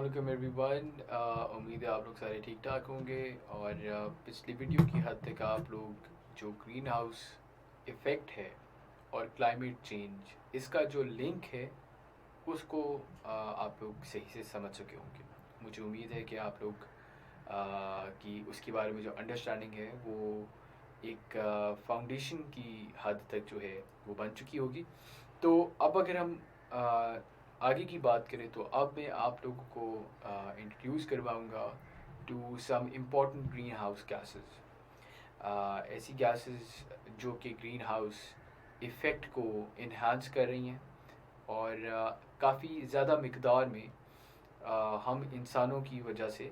वालेकुम एवरीवन। उम्मीद है आप लोग सारे ठीक ठाक होंगे। और पिछली वीडियो की हद तक आप लोग जो ग्रीन हाउस इफ़ेक्ट है और क्लाइमेट चेंज इसका जो लिंक है उसको आप लोग सही से समझ चुके होंगे। मुझे उम्मीद है कि आप लोग की उसके बारे में जो अंडरस्टैंडिंग है वो एक फाउंडेशन की हद तक जो है वो बन चुकी होगी। तो अब अगर हम आ, आगे की बात करें तो अब मैं आप लोगों को इंट्रोड्यूस करवाऊंगा to some important green house gases. ऐसी गैसेस जो कि ग्रीन हाउस इफ़ेक्ट को इन्हांस कर रही हैं और काफ़ी ज़्यादा मिकदार में हम इंसानों की वजह से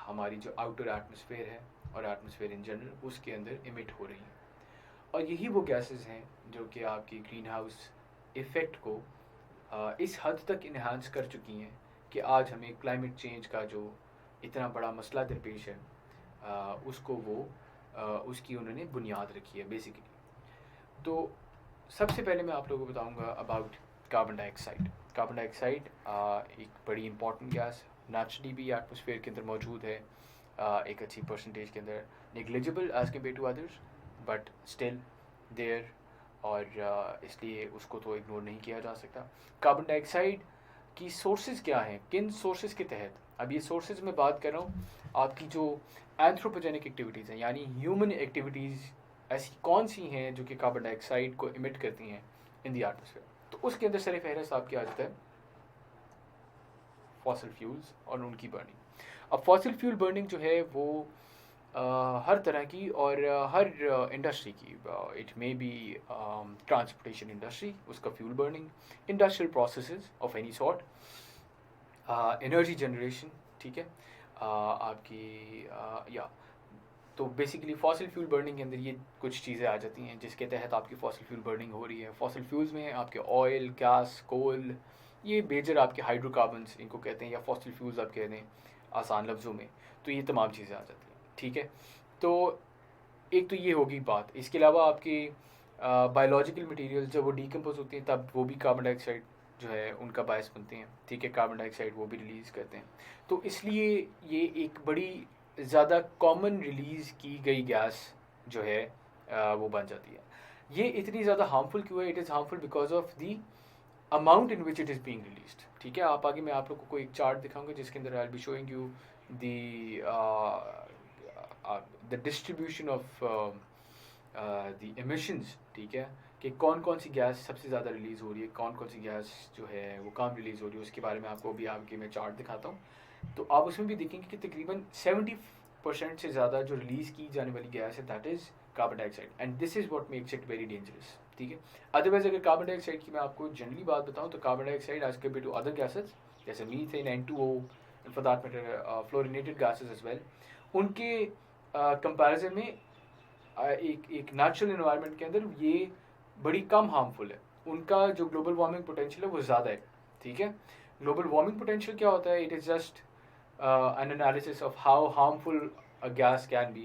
हमारी जो आउटर एटमॉस्फेयर है और एटमॉस्फेयर इन जनरल उसके अंदर इमिट हो रही हैं। और यही वो गैसेस हैं जो कि आपकी ग्रीन हाउस इफ़ेक्ट को इस हद तक इन्हांस कर चुकी हैं कि आज हमें क्लाइमेट चेंज का जो इतना बड़ा मसला दरपेश है उसको वो उसकी उन्होंने बुनियाद रखी है बेसिकली। तो सबसे पहले मैं आप लोगों को बताऊंगा about carbon dioxide. Carbon dioxide एक बड़ी इंपॉर्टेंट गैस नेचुरली भी एटमॉस्फेयर के अंदर मौजूद है, एक अच्छी परसेंटेज के अंदर, negligible as compared to others but still there. और इसलिए उसको तो इग्नोर नहीं किया जा सकता। कार्बन डाइऑक्साइड की सोर्सेज क्या हैं, किन सोर्सेज के तहत? अब ये सोर्सेज में बात कर रहा हूँ आपकी जो एंथ्रोपोजेनिक एक्टिविटीज़ हैं यानी ह्यूमन एक्टिविटीज़ ऐसी कौन सी हैं जो कि कार्बन डाइऑक्साइड को इमिट करती हैं इन दी एटमॉस्फेयर। तो उसके अंदर सर फहरस्त आपकी आ जाता है फॉसिल फ्यूल्स और उनकी बर्निंग। अब फॉसिल फ्यूल बर्निंग जो है वो हर तरह की और हर इंडस्ट्री की, it may be transportation industry, उसका fuel burning, industrial processes of any sort, energy generation, ठीक है, आपकी या तो बेसिकली फॉसिल फ्यूल बर्निंग के अंदर ये कुछ चीज़ें आ जाती हैं जिसके तहत आपकी फॉसिल फ्यूल बर्निंग हो रही है। फॉसिल फ्यूल्स में आपके ऑयल, गैस, कोल, ये मेजर आपके हाइड्रोकार्बन्स इनको कहते हैं, या फॉसिल फ्यूल्स आप कहते हैं आसान लफ्ज़ों में। तो ये तमाम चीज़ें आ जाती हैं, ठीक है। तो एक तो ये होगी बात। इसके अलावा आपकी बायोलॉजिकल मटेरियल जब वो डीकम्पोज होती हैं तब वो भी कार्बन डाइऑक्साइड जो है उनका बायस बनते हैं, ठीक है, कार्बन डाइऑक्साइड वो भी रिलीज़ करते हैं। तो इसलिए ये एक बड़ी ज़्यादा कॉमन रिलीज़ की गई गैस जो है वो बन जाती है। ये इतनी ज़्यादा हार्मफुल क्यों है? It is harmful because of the amount in which it is being released, ठीक है। आप आगे मैं आप लोगों को एक चार्ट दिखाऊंगा जिसके अंदर I will be showing you the the distribution of the emissions, ठीक है, कि कौन कौन सी गैस सबसे ज़्यादा रिलीज़ हो रही है, कौन कौन सी गैस जो है वो कम रिलीज़ हो रही है, उसके बारे में आपको अभी आगे मैं चार्ट दिखाता हूँ। तो आप उसमें भी देखेंगे कि तकरीबन 70% से ज़्यादा जो रिलीज़ की जाने वाली गैस है that is carbon dioxide, and this is what makes it very dangerous, ठीक है। अदरवाइज अगर कार्बन डाइऑक्साइड की मैं आपको जनरली बात बताऊँ तो carbon dioxide as compared to other gases जैसे methane, N2O, and for that matter fluorinated gases as well, उनके कंपैरिजन में एक एक नेचुरल इन्वायरमेंट के अंदर ये बड़ी कम हार्मफुल है। उनका जो ग्लोबल वार्मिंग पोटेंशियल है वो ज़्यादा है, ठीक है। ग्लोबल वार्मिंग पोटेंशियल क्या होता है? It is just an analysis of how harmful a gas can be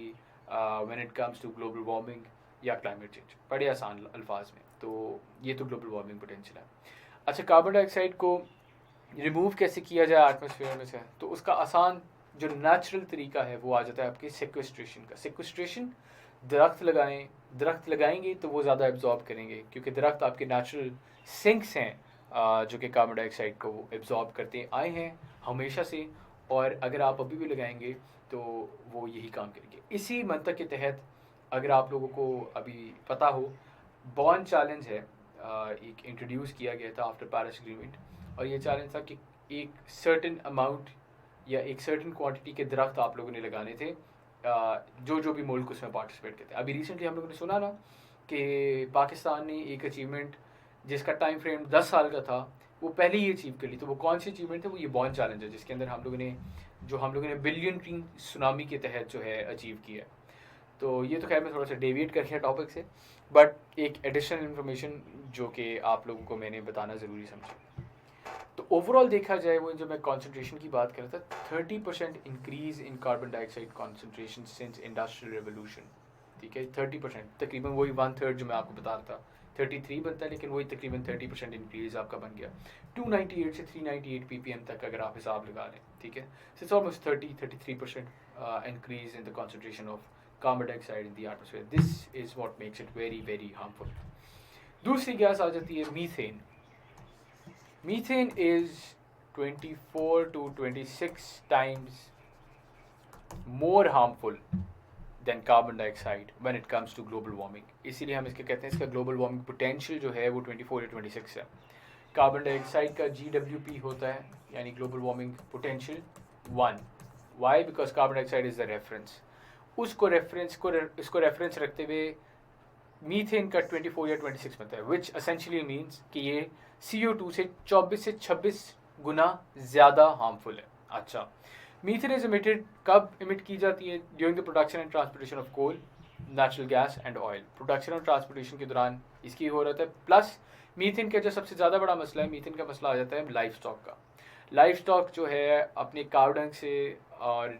when it comes to global warming या climate change, बड़े आसान अल्फाज में। तो ये तो ग्लोबल वार्मिंग पोटेंशियल है। अच्छा, कार्बन डाइऑक्साइड को रिमूव कैसे किया जाए एटमॉस्फेयर में से? तो उसका आसान जो नेचुरल तरीका है वो आ जाता है आपके सेक्वेस्ट्रेशन का। सेक्वेस्ट्रेशन, दरख्त लगाएं, दरख्त लगाएंगे तो वो ज़्यादा एब्जॉर्ब करेंगे क्योंकि दरख्त आपके नेचुरल सिंक्स हैं जो कि कार्बन डाइऑक्साइड को एब्जॉर्ब करते आए हैं हमेशा से, और अगर आप अभी भी लगाएंगे तो वो यही काम करेंगे। इसी मंतक के तहत अगर आप लोगों को अभी पता हो, बॉर्न चैलेंज है, एक इंट्रोड्यूस किया गया था आफ्टर पेरिस एग्रीमेंट, और ये चैलेंज था कि एक सर्टेन अमाउंट या एक सर्टेन क्वांटिटी के दरख्त आप लोगों ने लगाने थे, जो जो भी मुल्क उसमें पार्टिसिपेट करते हैं। अभी रिसेंटली हम लोगों ने सुना ना कि पाकिस्तान ने एक अचीवमेंट जिसका टाइम फ्रेम 10 साल का था वो पहले ही अचीव कर ली। तो वो कौन सी अचीवमेंट है? वो ये बॉर्न चैलेंज है जिसके अंदर हम लोगों ने बिलियन ट्री सुनामी के तहत जो है अचीव किया है। तो ये तो खैर मैं थोड़ा सा डेविएट कर गया टॉपिक से, बट एक एडिशनल इन्फॉर्मेशन जो कि आप लोगों को मैंने बताना ज़रूरी समझा। तो ओवरऑल देखा जाए वो जो मैं कॉन्सेंट्रेशन की बात कर रहा था, 30% increase in carbon dioxide concentration since industrial revolution, ठीक है। 30% तकरीबन वही 1/3 जो मैं आपको बता रहा था 33 बनता है, लेकिन वही तकरीबन 30% इंक्रीज आपका बन गया 298 से 398 ppm तक अगर आप हिसाब लगा लें, ठीक है। So it's almost 33% increase in the concentration of carbon dioxide in the atmosphere. This is what makes it very very harmful. दूसरी गैस आ जाती है methane. Methane is 24 to 26 times more harmful than carbon dioxide when it comes to global warming। इसीलिए हम इसके कहते हैं इसका global warming potential जो है वो 24 या 26 है। कार्बन डाइऑक्साइड का GWP होता है, यानी global warming potential 1। Why? Because carbon dioxide is the reference. इसको रेफरेंस रखते हुए मीथेन का 24 या 26 बनता है, विच असेंशली मीन्स कि ये CO2 से 24 से 26 गुना ज़्यादा हार्मफुल है। अच्छा, मीथेन इज इमिटेड कब इमिट की जाती है? During the production and transportation of coal, natural gas and oil. Production और ट्रांसपोर्टेशन के दौरान इसकी हो रहा है। प्लस मीथेन का जो सबसे ज़्यादा बड़ा मसला है, मीथेन का मसला आ जाता है लाइफ स्टॉक का। लाइफ स्टॉक जो है अपने कार्बन से और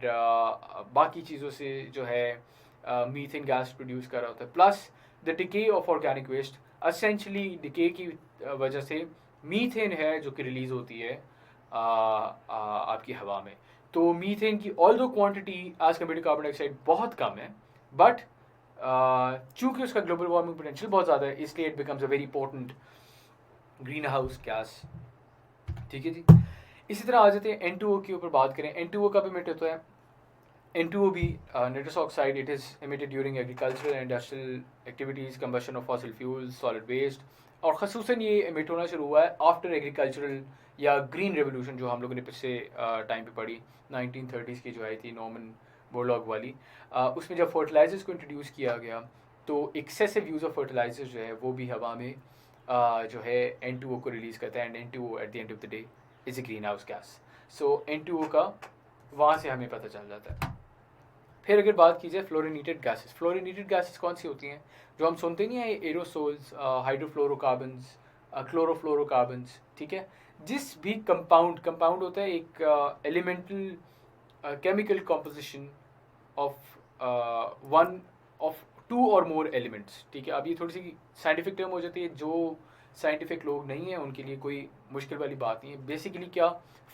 बाकी चीज़ों से जो है मीथेन गैस प्रोड्यूस कर रहा होता है। Plus the decay of organic waste, essentially decay की वजह से मीथेन है जो कि रिलीज़ होती है आपकी हवा में। तो मीथेन की although quantity as compared to carbon dioxide बहुत कम है, बट चूंकि उसका ग्लोबल वार्मिंग पोटेंशियल बहुत ज़्यादा है, इसलिए it becomes a very important green house gas. ठीक है जी। इसी तरह आ जाते हैं N2O के ऊपर बात करें। N2O कब इमिट होता है? N2O भी nitrous oxide, it is emitted during agricultural and industrial activities, combustion of fossil fuels, solid waste, और ख़ुसूसन ये इमिट होना शुरू हुआ है आफ्टर एग्रीकल्चरल या ग्रीन रेवोल्यूशन जो हम लोगों ने पिछले टाइम पे पढ़ी 1930s की जो आई थी नॉर्मन बोरलॉग वाली। उसमें जब फर्टिलाइजर्स को इंट्रोड्यूस किया गया तो एक्सेसिव यूज़ ऑफ फर्टिलाइजर्स जो है वो भी हवा में जो है N2O को रिलीज़ करता है, and N2O at the end of the day is a green house gas. So N2O का वहाँ से हमें पता चल जाता है। फिर अगर बात की जाए फ्लोरिनेटेड गैसेस, फ्लोरिनेटेड गैसेस कौन सी होती हैं? जो हम सुनते नहीं हैं, एरोसोल्स, हाइड्रोफ्लोरोकार्बन्स, क्लोरोफ्लोरोकार्बन्स, ठीक है। जिस भी कंपाउंड होता है एक elemental chemical composition of one of 2 और मोर एलिमेंट्स, ठीक है। अब ये थोड़ी सी साइंटिफिक टर्म हो जाती है, जो साइंटिफिक लोग नहीं हैं उनके लिए कोई मुश्किल वाली बात नहीं है। बेसिकली क्या,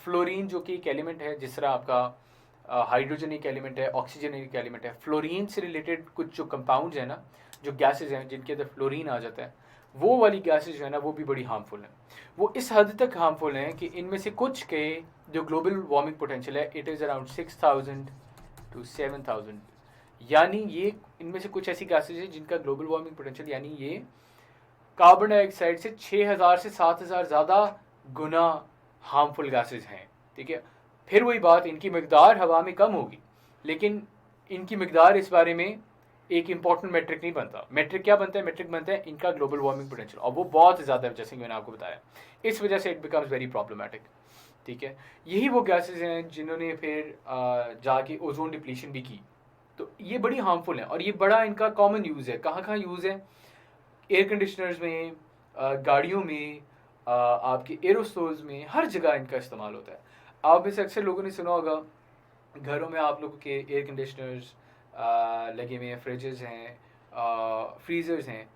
फ्लोरीन जो कि एक एलिमेंट है, जिस तरह आपका हाइड्रोजन एक एलिमेंट है, ऑक्सीजन एक एलिमेंट है, फ्लोरीन से रिलेटेड कुछ जो कंपाउंड्स हैं ना, जो गैसेज हैं जिनके अंदर फ्लोरीन आ जाता है, वो वाली गैसेज जो है ना वो भी बड़ी हार्मफुल हैं। वो इस हद तक हार्मफुल हैं कि इनमें से कुछ के जो ग्लोबल वार्मिंग पोटेंशियल है इट इज़ अराउंड 6000 to 7000, यानी ये इनमें से कुछ ऐसी गैसेज हैं जिनका ग्लोबल वार्मिंग पोटेंशियल यानी ये कार्बन डाइऑक्साइड से 6000 से 7000 ज़्यादा गुना हार्मफुल गैसेज हैं, ठीक है। फिर वही बात, इनकी मकदार हवा में कम होगी, लेकिन इनकी मकदार इस बारे में एक इम्पॉर्टेंट मेट्रिक नहीं बनता। मेट्रिक क्या बनता है? मेट्रिक बनता है इनका ग्लोबल वार्मिंग पोटेंशियल, और वो बहुत ज़्यादा है, जैसे कि मैंने आपको बताया। इस वजह से इट बिकम्स वेरी प्रॉब्लमेटिक, ठीक है। यही वो गैसेज हैं जिन्होंने फिर जाके ओजोन डिप्लीशन भी की, तो ये बड़ी हार्मफुल है। और ये बड़ा इनका कॉमन यूज़ है। कहाँ कहाँ यूज़ है? एयर कंडीशनर्स में, गाड़ियों में, आपके एरोसोल्स में, हर जगह इनका इस्तेमाल होता है। आप में से अक्सर लोगों ने सुना होगा घरों में आप लोगों के एयर कंडीशनर्स लगे हुए हैं, फ्रिजेस हैं, फ्रीज़र्स हैं।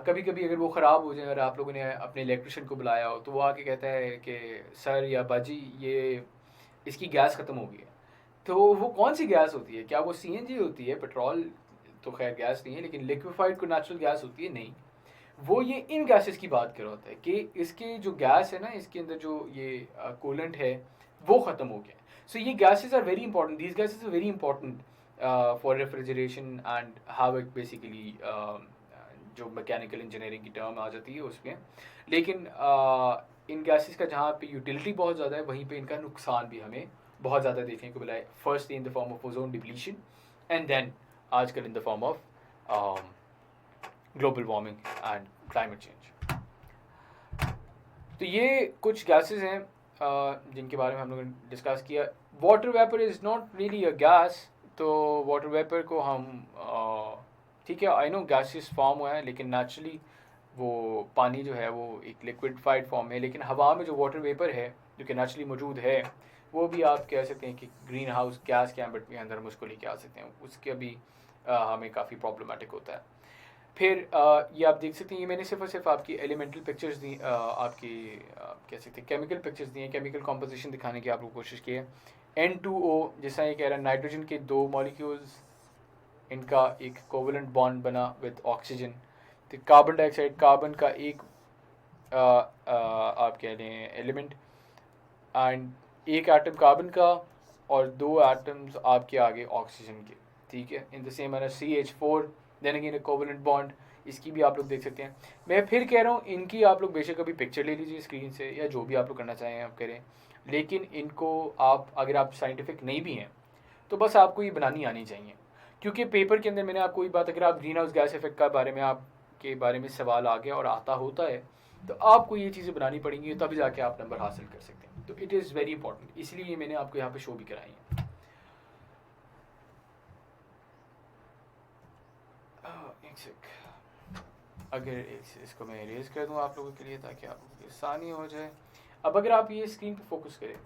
कभी कभी अगर वो ख़राब हो जाए और आप लोगों ने अपने इलेक्ट्रिशियन को बुलाया हो, तो वो आके कहता है कि सर या बाजी ये इसकी गैस ख़त्म हो गई है। तो वो कौन सी गैस होती है? क्या वो CNG होती है? पेट्रोल तो खैर गैस नहीं है, लेकिन लिक्विफाइड को नेचुरल गैस होती है? नहीं, वो ये इन गैसेस की बात कर रहा होता है कि इसके जो गैस है ना, इसके अंदर जो ये कूलेंट है वो ख़त्म हो गया। सो ये gases are very important, these gases are very important for refrigeration and how it basically जो मैकेनिकल इंजीनियरिंग की टर्म आ जाती है उसमें। लेकिन इन गैसेस का जहाँ पे यूटिलिटी बहुत ज़्यादा है, वहीं पे इनका नुकसान भी हमें बहुत ज़्यादा देखने को मिला है। First in the form of ozone depletion and then आजकल in the form of global warming and climate change. तो ये कुछ गैसेस हैं जिनके बारे में हम लोगों ने डिस्कस किया। Water vapour is not really a gas, तो वाटर वेपर को हम ठीक है, आई नो गैसेस फॉर्म हुआ है, लेकिन नेचुरली वो पानी जो है वो एक लिक्विडिफाइड फॉर्म है। लेकिन हवा में जो वाटर वेपर है जो कि नेचुरली मौजूद है, वो भी आप कह सकते हैं कि ग्रीन हाउस गैस के एम्बिट में अंदर हम उसको लेके आ सकते हैं, उसके भी हमें काफ़ी प्रॉब्लमेटिक होता है। फिर ये आप देख सकते हैं, ये मैंने सिर्फ और सिर्फ आपकी एलिमेंटल पिक्चर्स दी, आपकी कह सकते हैं केमिकल पिक्चर्स दी हैं, केमिकल कॉम्पोजिशन दिखाने की आप लोग कोशिश की है। N2O जैसा ये कह रहा है, नाइट्रोजन के 2 मॉलिक्यूल्स, इनका एक कोवलेंट बॉन्ड बना विद ऑक्सीजन। तो कार्बन डाइऑक्साइड, कार्बन का एक आप कह लें एलिमेंट, एंड एक एटम कार्बन का और 2 एटम्स आपके आगे ऑक्सीजन के, ठीक है। In the same manner CH4 then again covalent bond, इसकी भी आप लोग देख सकते हैं। मैं फिर कह रहा हूँ, इनकी आप लोग बेशक अभी पिक्चर ले लीजिए स्क्रीन से, या जो भी आप लोग करना चाहें आप करें, लेकिन इनको आप, अगर आप साइंटिफिक नहीं भी हैं तो बस आपको ये बनानी आनी चाहिए। क्योंकि पेपर के अंदर मैंने आपको ये बात, अगर आप ग्रीन हाउस गैस इफेक्ट का बारे में, आपके बारे में सवाल आ गया और आता होता है, तो आपको ये चीज़ें बनानी पड़ेंगी, तब जाके आप नंबर हासिल कर सकते हैं। तो इट इज़ वेरी इंपॉर्टेंट, इसलिए मैंने आपको यहाँ पे शो भी कराई है। एक सेक, अगर इसको मैं इरेज कर दूँ आप लोगों के लिए ताकि आप लोगों की आसानी हो जाए। अब अगर आप ये स्क्रीन पे फोकस करें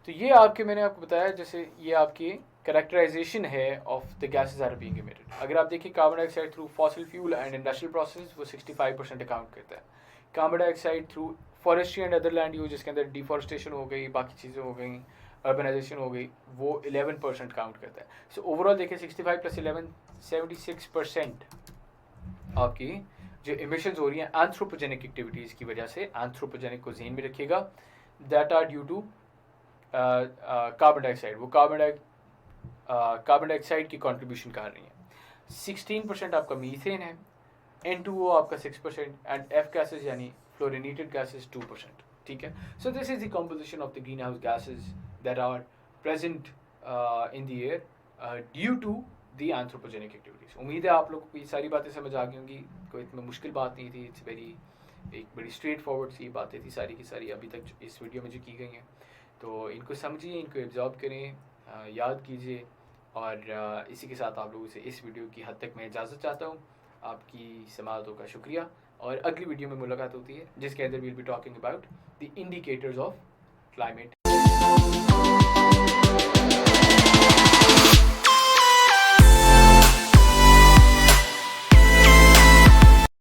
तो ये आपके, मैंने आपको बताया जैसे ये आपकी कैरेक्टराइजेशन है of the gases are being emitted. अगर आप देखिए carbon dioxide through fossil fuel and industrial process वो 65% अकाउंट करता है। Carbon dioxide through forestry and other land use, जिसके अंदर डिफॉरेस्टेशन हो गई, बाकी चीज़ें हो गई, अर्बनाइजेशन हो गई, वो 11% काउंट करता है। सो ओवरऑल देखिए 65 + 11 76% आपकी जो इमिशंस हो रही हैं एंथ्रोपोजेनिक एक्टिविटीज़ की वजह से, एंथ्रोपोजेनिक को ज़हन में रखिएगा, that are due to carbon dioxide. वो कार्बन डाइऑक्साइड की कंट्रीब्यूशन कर रही है। 16% आपका मीथेन है, N2O आपका 6%, एंड F गैसेज यानी फ्लोरिनेटेड गैसेज 2%, ठीक है। So this is the composition of the green house gases that are present in the air due to the anthropogenic activities. उम्मीद है आप लोग को ये सारी बातें समझ आ गई होंगी, कोई इतनी मुश्किल बात नहीं थी। इट्स वेरी, एक बड़ी स्ट्रेट फॉरवर्ड सी बातें थी सारी की सारी अभी तक इस वीडियो में जो की गई हैं। तो इनको समझिए, इनको एब्जॉर्ब करें, याद कीजिए, और इसी के साथ आप लोगों से इस वीडियो की हद तक मैं इजाज़त चाहता हूँ। आपकी समाअतों का शुक्रिया, और अगली वीडियो में मुलाकात होती है जिसके अंदर we'll be talking about the indicators of climate